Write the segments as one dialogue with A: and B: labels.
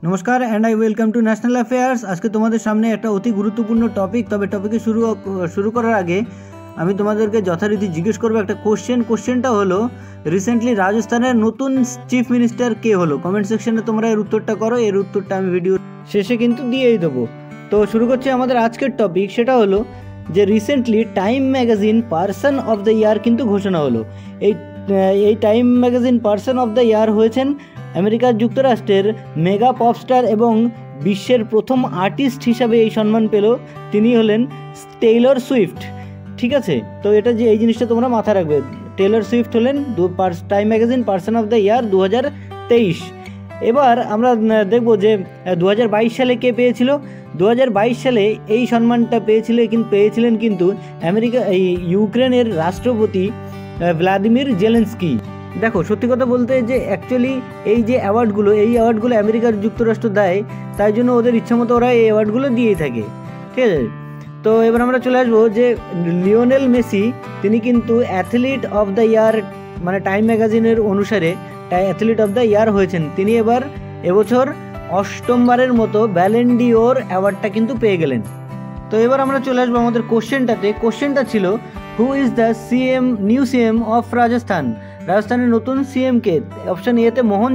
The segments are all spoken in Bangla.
A: नमस्कार and I welcome to national affairs. আজকে তোমাদের সামনে একটা অতি গুরুত্বপূর্ণ টপিক, তবে টপিকে শুরু করার আগে আমি তোমাদেরকে যথারীতি জিজ্ঞেস করবো একটা কোশ্চেনটা হলো, রিসেন্টলি রাজস্থানের নতুন চিফ মিনিস্টার কে হলো? কমেন্ট সেকশনে তোমরা এর উত্তরটা করো, এর উত্তরটা আমি ভিডিও শেষে কিন্তু দিয়েই দেবো। তো শুরু করছি আমাদের আজকের টপিক, সেটা হলো যে recently time magazine person of the year কিন্তু ঘোষণা হলো। এই time magazine person of the year হয়েছেন আমেরিকা যুক্তরাষ্ট্রের মেগা পপস্টার এবং বিশ্বের প্রথম আর্টিস্ট হিসাবে এই সম্মান পেল, তিনি হলেন টেইলর সুইফট। ঠিক আছে, তো এটা যে এই জিনিসটা তোমরা মাথায় রাখবে, টেইলর সুইফট হলেন time magazine person of the year 2023। এবার আমরা দেখব যে 2022 সালে কে পেয়েছিল। 2022 সালে এই সম্মানটা পেয়েছিলেন কিন্তু ইউক্রেনের রাষ্ট্রপতি ভ্লাদিমির জেলেনস্কি। দেখো, সত্যি কথা বলতে যে অ্যাকচুয়ালি এই যে অ্যাওয়ার্ডগুলো আমেরিকার যুক্তরাষ্ট্র দেয়, তাই জন্য ওদের ইচ্ছামতো ওরা এই অ্যাওয়ার্ডগুলো দিয়েই থাকে। ঠিক আছে, তো এবার আমরা চলে আসবো যে লিওনেল মেসি, তিনি কিন্তু অ্যাথলিট অফ দ্য ইয়ার, মানে টাইম ম্যাগাজিনের অনুসারে অ্যাথলিট অফ দ্য ইয়ার হয়েছেন। তিনি এবছর অষ্টমবারের মতো ব্যালন ডিওর অ্যাওয়ার্ডটা কিন্তু পেয়ে গেলেন। তো এবার আমরা চলে আসবো আমাদের কোশ্চেনটা ছিল, who is the new CM of Rajasthan? রাজস্থানের নতুন সিএম কে? অপশন এতে মোহন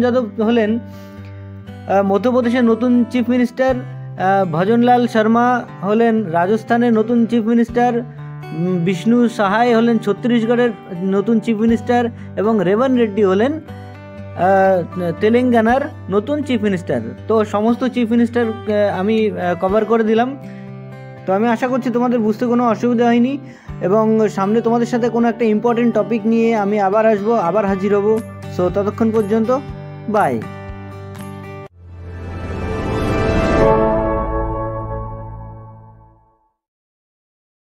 A: যাদব হলেন মধ্যপ্রদেশের নতুন চিফ মিনিস্টার। ভজনলাল শর্মা হলেন রাজস্থানের নতুন চিফ মিনিস্টার। বিষ্ণু সাহায় হলেন ছত্তিশগড়ের নতুন চিফ মিনিস্টার এবং রেবন রেড্ডি হলেন তেলেঙ্গানার নতুন চিফ মিনিস্টার। তো সমস্ত চিফ মিনিস্টার আমি কভার করে দিলাম। তো আমি আশা করছি তোমাদের বুঝতে কোনো অসুবিধা হয়নি, এবং সামনে তোমাদের সাথে কোনো একটা ইম্পর্টেন্ট টপিক নিয়ে আমি আবার হাজির হব। সো ততক্ষণ পর্যন্ত বাই।